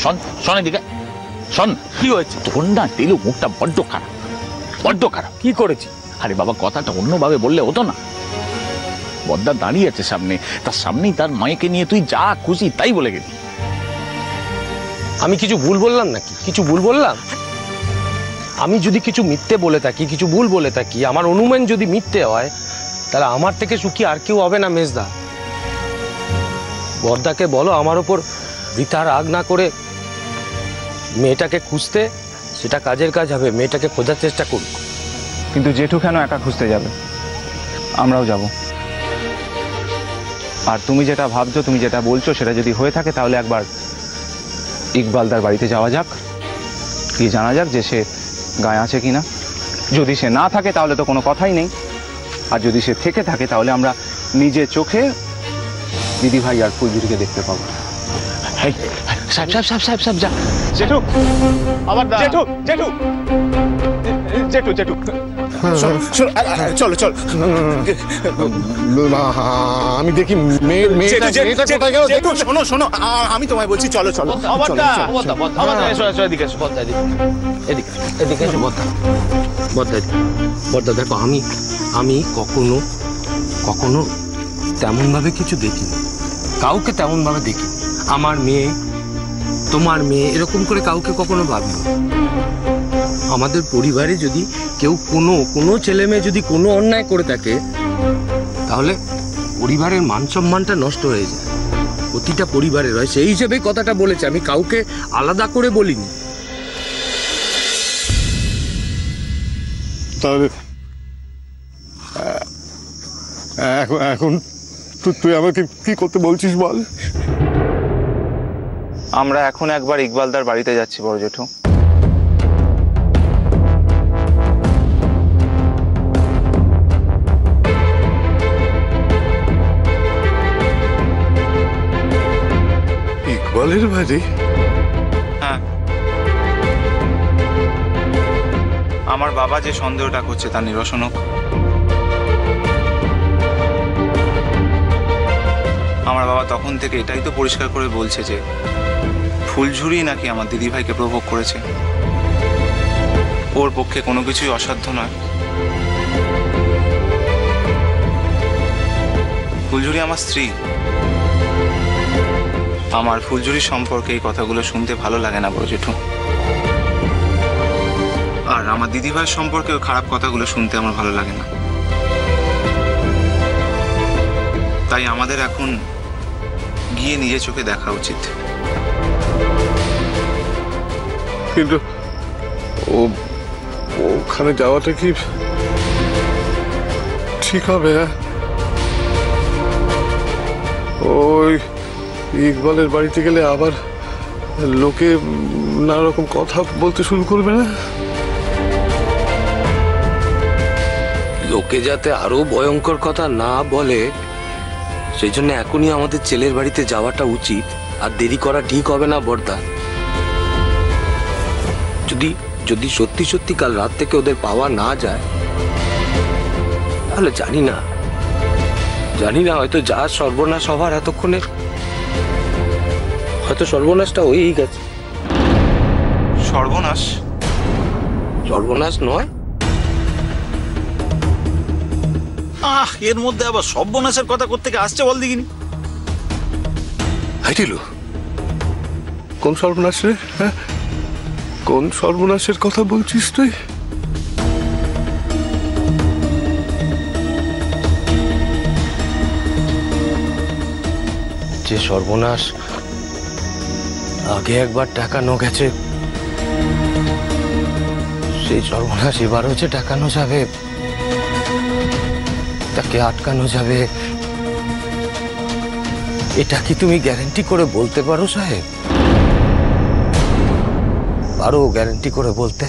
শোন শোন এদিকে শোন। কি হয়েছে তোর? না টিলু মুখটা বড্ড খারাপ, বড্ড খারাপ। কি করেছি? আরে বাবা কথাটা অন্যভাবে বললে হতো না। বদ্দা দাঁড়িয়ে আছে সামনে, তার সামনেই তার মায়েকে নিয়ে তুই যা খুশি তাই বলে গেলি। আমি কিছু ভুল বললাম নাকি? কিছু ভুল বললাম? আমি যদি কিছু মিথ্যে বলে থাকি, কিছু ভুল বলে থাকি, আমার অনুমান যদি মিথ্যে হয়, তাহলে আমার থেকে সুখী আর কেউ হবে না মেজদা। বর্দাকে বলো আমার ওপর বৃথা রাগ না করে মেয়েটাকে খুঁজতে, সেটা কাজের কাজ হবে। মেয়েটাকে খোঁজার চেষ্টা করুক। কিন্তু জেঠু কেন একা খুঁজতে যাবে? আমরাও যাব। আর তুমি যেটা ভাবছো, তুমি যেটা বলছো, সেটা যদি হয়ে থাকে তাহলে একবার ইকবালদার বাড়িতে যাওয়া যাক, গিয়ে জানা যাক যে সে গায়ে আছে কিনা। যদি সে না থাকে তাহলে তো কোনো কথাই নেই, আর যদি সে থেকে থাকে তাহলে আমরা নিজে চোখে দিদিভাই আর ফুলঝুরিকে দেখতে পাবো। সাহেব সাহেব সাহেব সাহেব সাহেব যা। জেঠু আবার জেঠু জেঠু জেঠু জেঠু চলো চলো, আমি দেখি মেয়েটা কোথায় গেল। শোনো শোনো, আমি তোমায় বলছি চলো চলো। বর্দা দেখো, আমি কখনো কখনো তেমন ভাবে কিছু দেখিনি, কাউকে তেমন ভাবে দেখি। আমার মেয়ে, তোমার মেয়ে, এরকম করে কাউকে কখনো ভাবিনি। আমাদের পরিবারে যদি কেউ কোনো ছেলে মেয়ে যদি কোনো অন্যায় করে থাকে, তাহলে পরিবারের মান সম্মানটা নষ্ট হয়ে যায়। প্রতিটা পরিবারের হয়, সেই হিসেবে কথাটা বলেছে, আমি কাউকে আলাদা করে বলিনি। তাহলে এখন তুই আমাকে কি করতে বলছিস বল? আমরা এখন একবার ইকবালদার বাড়িতে যাচ্ছি বড় জেঠু। ইকবালের বাড়ি? হ্যাঁ, আমার বাবা যে সন্দেহটা করছে তার নিরসন হোক। আমার বাবা তখন থেকে এটাই তো পরিষ্কার করে বলছে যে ফুলঝুরি নাকি আমার দিদিভাইকে প্রভোগ করেছে। ওর পক্ষে কোনো কিছুই অসাধ্য নয়। ফুলঝুরি আমার স্ত্রী। আমার ফুলঝুরির সম্পর্কে এই কথাগুলো শুনতে ভালো লাগে না বড় জেঠু। আর আমার দিদিভাইয়ের সম্পর্কেও খারাপ কথাগুলো শুনতে আমার ভালো লাগে না। তাই আমাদের এখন গিয়ে নিজে চোখে দেখা উচিত। কিন্তু ওখানে যাওয়াটা কি ঠিক হবে? ওই ইকবালের বাড়িতে গেলে আবার লোকে নানা রকম কথা বলতে শুরু করবে না? লোকে যাতে আরো ভয়ঙ্কর কথা না বলে, সেই জন্য এখনই আমাদের ছেলের বাড়িতে যাওয়াটা উচিত। আর দেরি করা ঠিক হবে না বর্দা। যদি সত্যি সত্যি কাল রাত থেকে ওদের পাওয়া না যায়, তাহলে জানি না হয়তো যা সর্বনাশ হবার এতক্ষণে হয়তো সর্বনাশটা হয়েই গেছে। সর্বনাশ? সর্বনাশ নয়, এর মধ্যে আবার সর্বনাশের কথা কোত্থেকে আসছে বল দেখিনি। হাইটিলু, কোন সর্বনাশ রে? হ্যাঁ, কোন সর্বনাশের কথা বলছিস তুই? যে সর্বনাশ আগে একবার টাকানো গেছে, সেই সর্বনাশ এবার হচ্ছে টাকানো যাবে, তাকে আটকানো যাবে। এটা কি তুমি গ্যারান্টি করে বলতে পারো সাহেব? পারো গ্যারান্টি করে বলতে?